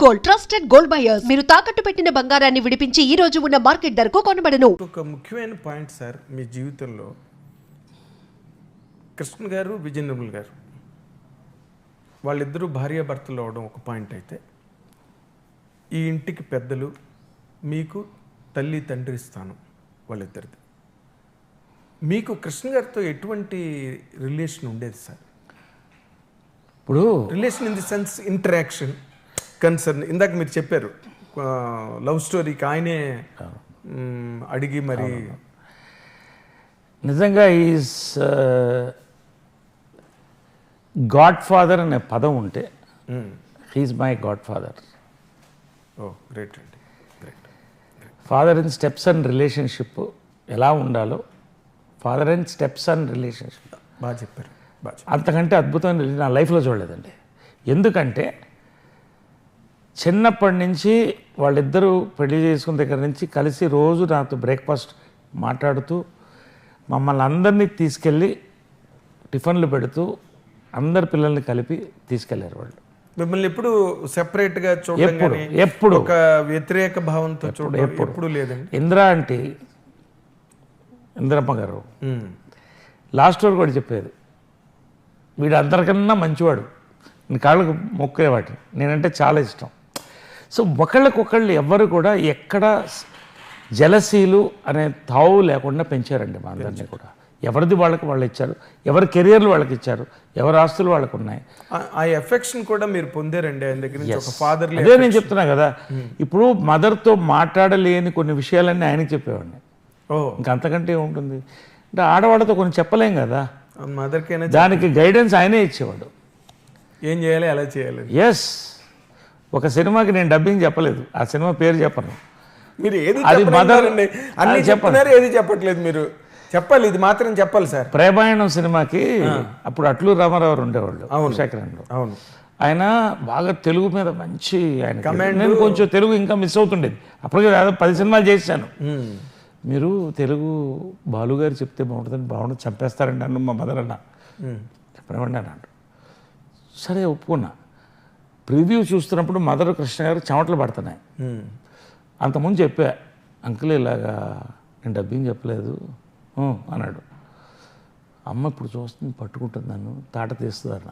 Gold, trusted gold buyers. మీరు తాకట్టు పెట్టిన బంగారాన్ని విడిపించి ఈ రోజు ఉన్న మార్కెట్ ధరకు కొనబడను. ఒక ముఖ్యమైన పాయింట్ సార్, మీ జీవితంలో కృష్ణ గారు, విజయ నిర్మల్ గారు వాళ్ళిద్దరూ భార్యాభర్తలు అవడం ఒక పాయింట్ అయితే, ఈ ఇంటికి పెద్దలు, మీకు తల్లి తండ్రి స్థానం వాళ్ళిద్దరిది. మీకు కృష్ణ గారితో ఎటువంటి రిలేషన్ ఉండేది సార్? ఇప్పుడు relation in the sense interaction, concern. ఇందాక మీరు చెప్పారు లవ్ స్టోరీకి ఆయనే అడిగి మరి. నిజంగా ఈజ్ గాడ్ ఫాదర్ అనే పదం ఉంటే he is my godfather. Oh great అండి, great. Father and steps and relationship ఎలా ఉండాలో, father and steps and relationship బాగా చెప్పారు, బాగా. అంతకంటే అద్భుతమైన నా లైఫ్లో చూడలేదండి. ఎందుకంటే చిన్నప్పటి నుంచి వాళ్ళిద్దరూ పెళ్లి చేసుకున్న దగ్గర నుంచి కలిసి రోజు నాతో బ్రేక్ఫాస్ట్ మాట్లాడుతూ మమ్మల్ని అందరినీ తీసుకెళ్ళి టిఫిన్లు పెడుతూ అందరి పిల్లల్ని కలిపి తీసుకెళ్లారు వాళ్ళు. మిమ్మల్ని ఎప్పుడు సెపరేట్గా చూడడం, ఎప్పుడు ఒక వ్యతిరేక భావంతో చూడడం ఎప్పుడు లేదండి. ఇందిరమ్మ గారు లాస్ట్ వరకు కూడా చెప్పేది, వీడు అందరికన్నా మంచివాడు, నీ కాళ్ళకు మొక్కేవాటి, నేనంటే చాలా ఇష్టం. సో ఒకళ్ళకొకళ్ళు ఎవ్వరు కూడా ఎక్కడ జలసీలు అనే తావు లేకుండా పెంచారండి మా అందరినీ కూడా. ఎవరిది వాళ్ళకి వాళ్ళు ఇచ్చారు, ఎవరి కెరియర్లు వాళ్ళకి ఇచ్చారు, ఎవరి ఆస్తులు వాళ్ళకు ఉన్నాయి. ఆ ఎఫెక్షన్ కూడా మీరు పొందారండి ఆయన దగ్గర నుంచి, ఒక ఫాదర్. అదే నేను చెప్తున్నా కదా, ఇప్పుడు మదర్తో మాట్లాడలేని కొన్ని విషయాలన్నీ ఆయనకి చెప్పేవాడిని. ఇంకా అంతకంటే ఏముంటుంది అంటే, ఆడవాళ్ళతో కొన్ని చెప్పలేం కదా, మదర్కైనా దానికి గైడెన్స్ ఆయనే ఇచ్చేవాడు. ఏం చేయాలి, ఎలా చేయాలి. ఎస్, ఒక సినిమాకి నేను డబ్బింగ్ చెప్పలేదు, ఆ సినిమా పేరు చెప్పను. మీరు ఏది అది మదర్ అన్ని చెప్తున్నారు, ఏది చెప్పట్లేదు. మీరు చెప్పాలి, ఇది మాత్రం చెప్పాలి సార్. ప్రేమాయణం సినిమాకి అప్పుడు అట్లూరు రామారావు ఉండేవాళ్ళు శేఖరంలో. అవును, ఆయన బాగా తెలుగు మీద మంచి ఆయన. నేను కొంచెం తెలుగు ఇంకా మిస్ అవుతుండేది, అప్పటికే 10 సినిమాలు చేశాను. మీరు తెలుగు బాలుగారు చెప్తే బాగుంటుంది చంపేస్తారండి అన్న మా మదర్ అన్న. చెప్పనివ్వండి అన్నాడు. సరే ఒప్పుకున్నా. ప్రివ్యూ చూస్తున్నప్పుడు మదర్ కృష్ణ గారు చెమటలు పడుతున్నాయి. అంతకుముందు చెప్పా, అంకుల్ ఇలాగా నేను డబ్బింగ్ చెప్పలేదు అన్నాడు. అమ్మ ఇప్పుడు చూస్తుంది, పట్టుకుంటుంది, నన్ను తాట తీస్తుంది అన్న.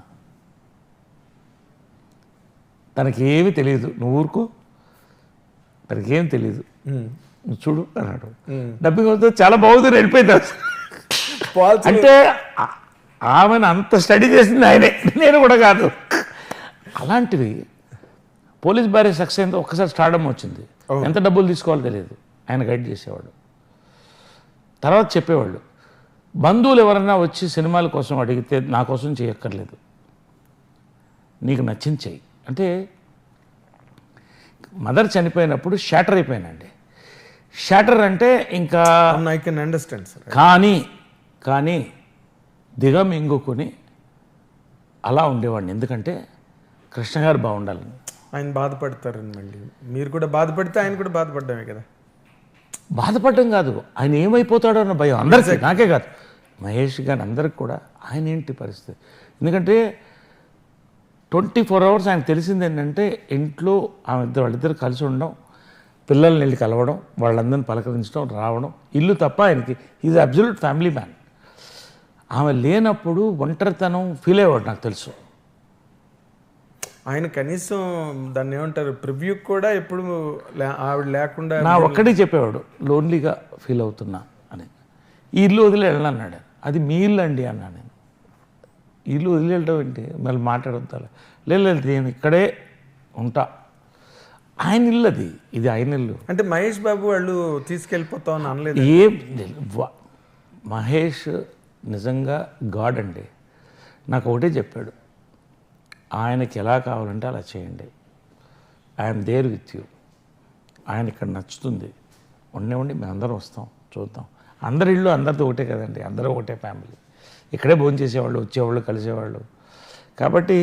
తనకేమీ తెలియదు, నువ్వు ఊరుకో, తనకేం తెలియదు, నువ్వు చూడు అన్నాడు. డబ్బింగ్ వస్తే చాలా బాగుంది, వెళ్ళిపోయింది. అంటే ఆమెను అంత స్టడీ చేసింది ఆయనే, నేను కూడా కాదు. అలాంటివి పోలీస్ భార్య సక్సెస్ అయిందో ఒక్కసారి స్టార్డమ్ వచ్చింది. ఎంత డబ్బులు తీసుకోవాలో తెలియదు, ఆయన గైడ్ చేసేవాడు. తర్వాత చెప్పేవాళ్ళు, బంధువులు ఎవరన్నా వచ్చి సినిమాల కోసం అడిగితే నా కోసం చేయక్కర్లేదు, నీకు నచ్చింది చెయ్యి అంటే. మదర్ చనిపోయినప్పుడు షాటర్ అయిపోయానండి. షాటర్ అంటే ఇంకా ఐ కెన్ అండర్స్టాండ్ సార్. కానీ దిగమింగుకొని అలా ఉండేవాడిని. ఎందుకంటే కృష్ణ గారు బాగుండాలని. ఆయన బాధపడతారని, మళ్ళీ మీరు కూడా బాధపడితే ఆయన కూడా బాధపడ్డామే కదా. బాధపడడం కాదు, ఆయన ఏమైపోతాడో అన్న భయం అందరికీ, నాకే కాదు, మహేష్ గారు అందరికి కూడా. ఆయన ఏంటి పరిస్థితి, ఎందుకంటే 24 hours ఆయన తెలిసింది ఏంటంటే, ఇంట్లో వాళ్ళిద్దరు కలిసి ఉండడం, పిల్లల్ని వెళ్ళి కలవడం, వాళ్ళందరినీ పలకరించడం, రావడం, ఇల్లు తప్ప ఆయనకి ఈజ్ అబ్సల్యూట్ ఫ్యామిలీ మ్యాన్. ఆమె లేనప్పుడు ఒంటరితనం ఫీల్ అయ్యేవాడు, నాకు తెలుసు. ఆయన కనీసం దాన్ని ఏమంటారు, ప్రివ్యూ కూడా ఎప్పుడు ఆవిడ లేకుండా నా ఒక్కడే చెప్పేవాడు, లోన్లీగా ఫీల్ అవుతున్నా అని. ఈ ఇల్లు వదిలి వెళ్ళన్నాడు. అది మీ ఇల్లు అండి అన్నా నేను. ఇల్లు వదిలి వెళ్ళడం ఏంటి, మళ్ళీ మాట్లాడతా. లేదు నేను ఇక్కడే ఉంటా. ఆయన ఇల్లు అది, ఇది ఆయన ఇల్లు. అంటే మహేష్ బాబు వాళ్ళు తీసుకెళ్ళిపోతామని అనలేదు. ఏం మహేష్ నిజంగా గాడ్ అండి. నాకు ఒకటే చెప్పాడు, ఆయనకి ఎలా కావాలంటే అలా చేయండి, ఐఎమ్ దేర్ విత్ యూ. ఆయన ఇక్కడ నచ్చుతుంది, ఉండి మేము అందరం వస్తాం, చూద్దాం. అందరి ఇళ్ళు అందరితో ఒకటే కదండి, అందరూ ఒకటే ఫ్యామిలీ. ఇక్కడే భోజనం చేసేవాళ్ళు, వచ్చేవాళ్ళు, కలిసేవాళ్ళు. కాబట్టి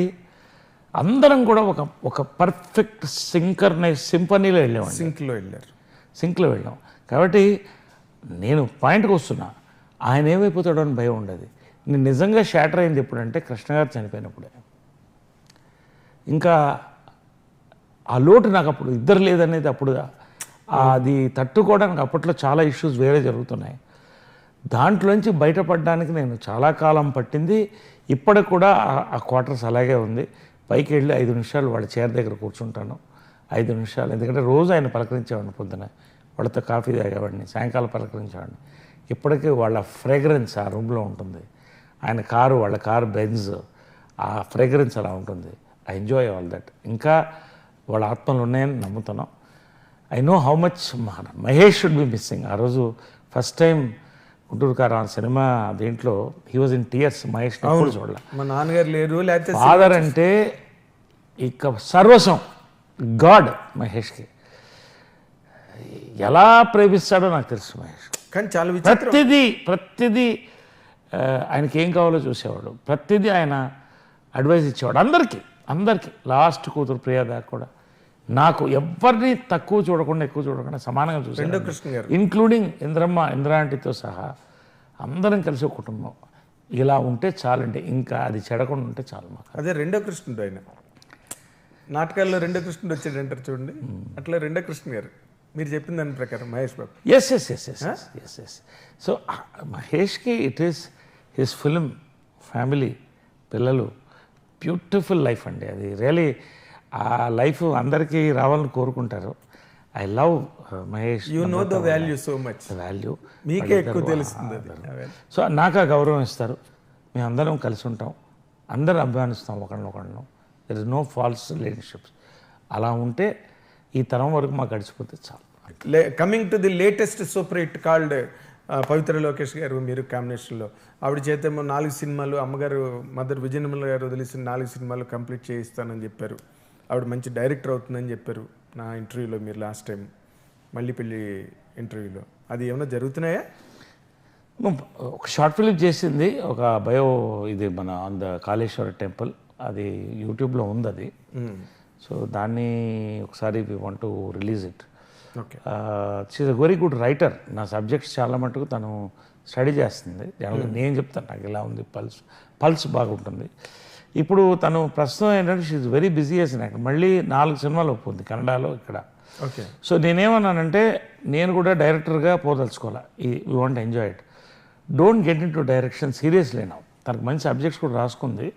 అందరం కూడా ఒక పర్ఫెక్ట్ సింఫనీలో వెళ్ళామండి. సింక్లో వెళ్ళాం. కాబట్టి నేను పాయింట్కి వస్తున్నా, ఆయన ఏమైపోతాడో అని భయం ఉండదు. నేను నిజంగా షాటర్ అయింది ఎప్పుడంటే కృష్ణ గారు చనిపోయినప్పుడే. ఇంకా ఆ లోటు నాకు అప్పుడు ఇద్దరు లేదనేది అప్పుడు అది తట్టుకోవడానికి అప్పట్లో చాలా ఇష్యూస్ వేరే జరుగుతున్నాయి. దాంట్లోంచి బయటపడడానికి నేను చాలా కాలం పట్టింది. ఇప్పటికి కూడా ఆ క్వార్టర్స్ అలాగే ఉంది. పైకి వెళ్ళి 5 నిమిషాలు వాళ్ళ చైర్ దగ్గర కూర్చుంటాను. 5 నిమిషాలు, ఎందుకంటే రోజు ఆయన పలకరించేవాడిని. పొద్దున వాళ్ళతో కాఫీ తాగేవాడిని, సాయంకాలం పలకరించేవాడిని. ఇప్పటికీ వాళ్ళ ఫ్రేగ్రెన్స్ ఆ రూమ్లో ఉంటుంది. ఆయన కారు, వాళ్ళ కారు బెంజ్, ఆ ఫ్రేగ్రెన్స్ అలా ఉంటుంది. I enjoy all that. ఇంకా వాళ్ళ ఆత్మలు ఉన్నాయని నమ్ముతున్నాం. I know how much Mahesh should be missing. ఆ రోజు ఫస్ట్ టైం గుంటూరు కారం ఆ సినిమా దీంట్లో he was in tears. Mahesh ఎప్పుడు చూడాల. మా నాన్నగారు లేరు, లేకపోతే ఫాదర్ అంటే ఇక సర్వస్వం, గాడ్ మహేష్కి. ఎలా ప్రేమిస్తాడో నాకు తెలుసు మహేష్. కానీ చాలా విచిత్రం. ప్రతిదీ ఆయనకి ఏం కావాలో చూసేవాడు. ప్రతిదీ ఆయన అడ్వైస్ ఇచ్చేవాడు అందరికీ. లాస్ట్ కూతురు ప్రియా దాకా కూడా నాకు ఎవరిని తక్కువ చూడకుండా ఎక్కువ చూడకుండా సమానంగా చూసాడు. ఇంక్లూడింగ్ ఇంద్ర ఆంటీతో సహా అందరం కలిసి ఒక కుటుంబం. ఇలా ఉంటే చాలండి, ఇంకా అది చెడకుండా ఉంటే చాలు మాకు. అదే రెండో కృష్ణుడు. ఆయన నాటకాల్లో రెండో కృష్ణుడు వచ్చాడు అంటారు చూడండి, అట్లా రెండో కృష్ణ గారు మీరు చెప్పిన దాని ప్రకారం మహేష్ బాబు. ఎస్. సో మహేష్కి it is his film, family, పిల్లలు, బ్యూటిఫుల్ లైఫ్ అండి. అది రియలీ ఆ లైఫ్ అందరికీ రావాలని కోరుకుంటారు. I love Mahesh. You know the value so much. Value మీకే ఎక్కువ తెలుస్తుంది. సో నాకు ఆ గౌరవం ఇస్తారు. మేము అందరం కలిసి ఉంటాం, అందరం అభిమానిస్తాం ఒకళ్ళనొకళ్ళను. There is no false relationships. అలా ఉంటే ఈ తరం వరకు మాకు గడిచిపోతే చాలు. Coming to the latest super hit called Pavitra Lokesh garu మీరు కాంబినేషన్లో. ఆవిడ చేతేమో 4 సినిమాలు, అమ్మగారు మదర్ విజయనిర్మల గారు వదిలేసిన 4 సినిమాలు కంప్లీట్ చేయిస్తానని చెప్పారు. ఆవిడ మంచి డైరెక్టర్ అవుతుందని చెప్పారు నా ఇంటర్వ్యూలో మీరు లాస్ట్ టైం మళ్ళీ పెళ్ళి ఇంటర్వ్యూలో. అది ఏమైనా జరుగుతున్నాయా? ఒక షార్ట్ ఫిలిం చేసింది, ఒక బయో, ఇది మన ఆన్ ద కాళేశ్వర టెంపుల్. అది యూట్యూబ్లో ఉంది అది. సో దాన్ని ఒకసారి we want to release it. Okay. She's a very good writer. నా సబ్జెక్ట్స్ చాలా మటుకు తను స్టడీ చేస్తుంది. నేను చెప్తాను నాకు ఇలా ఉంది, పల్స్ బాగుంటుంది. ఇప్పుడు తను ప్రస్తుతం ఏంటంటే she's very busy as an actor. మళ్ళీ 4 సినిమాలు ఒప్పుకుంది కన్నడలో, ఇక్కడ. ఓకే. సో నేనేమన్నానంటే నేను కూడా డైరెక్టర్గా పోదలుచుకోవాలి. We want enjoy it. Don't get into direction seriously now. తనకు మంచి సబ్జెక్ట్స్ కూడా రాసుకుంది.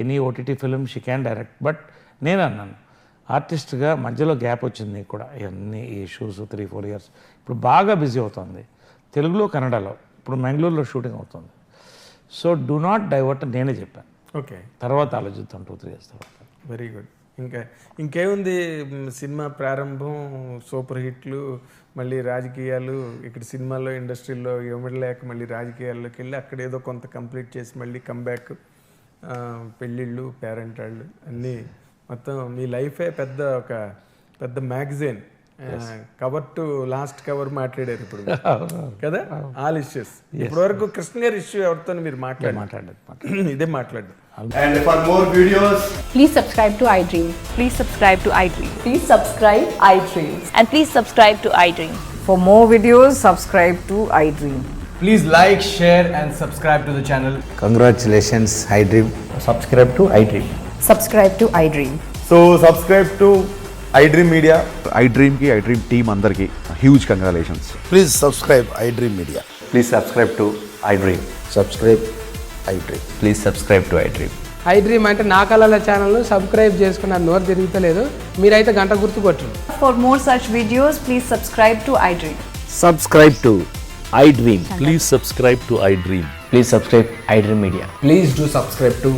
Any OTT film she can direct. But నేను అన్నాను ఆర్టిస్ట్గా మధ్యలో గ్యాప్ వచ్చింది నీకు కూడా, ఇవన్నీ ఇష్యూస్ 3-4 ఇయర్స్. ఇప్పుడు బాగా బిజీ అవుతుంది తెలుగులో, కన్నడలో. ఇప్పుడు మ్యాంగ్లూరులో షూటింగ్ అవుతుంది. సో డూ నాట్ డైవర్ట్ నేనే చెప్పాను. ఓకే. తర్వాత ఆలోచిస్తాం 2-3 ఇయర్స్ తర్వాత. Very good. ఇంకేముంది, సినిమా ప్రారంభం, సూపర్ హిట్లు, మళ్ళీ రాజకీయాలు. ఇక్కడ సినిమాలో ఇండస్ట్రీలో ఇవ్వలేక మళ్ళీ రాజకీయాల్లోకి వెళ్ళి అక్కడ ఏదో కొంత కంప్లీట్ చేసి మళ్ళీ కంబ్యాక్, పెళ్ళిళ్ళు, పేరెంట్ వాళ్ళు అన్నీ. మొత్తం మీ లైఫే ఒక పెద్ద magazine. Cover to last cover మాట్లాడారు ఇప్పుడు కదా, ఆల్ ఇష్యూస్. ఇప్పటి వరకు కృష్ణ గారి ఇష్యూ ఎవరితో మీరు మాట్లాడలేదు, ఇదే మాట్లాడు. And for more videos, please subscribe to iDream. Please subscribe to iDream. Please subscribe iDream. And please subscribe to iDream. For more videos, subscribe to iDream. please like, share and subscribe to the channel. Congratulations, iDream. Subscribe to iDream. Subscribe to iDream. So subscribe to iDream Media. iDream ki iDream team andarki huge congratulations. Please subscribe iDream Media. Please subscribe to iDream. Subscribe iDream. Please subscribe to iDream. iDream అంటే నా కళల ఛానల్ను subscribe చేసుకున్న నోరు తిరుగుతలేదు, మీరైతే గంట గుర్తు కొట్టండి. For more such videos, please subscribe to iDream. Subscribe to iDream. Please subscribe to iDream. Please subscribe iDream Media. Please do subscribe to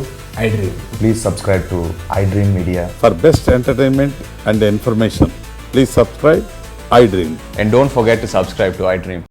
iDream. Please subscribe to iDream Media. For best entertainment and information, please subscribe iDream. And don't forget to subscribe to iDream.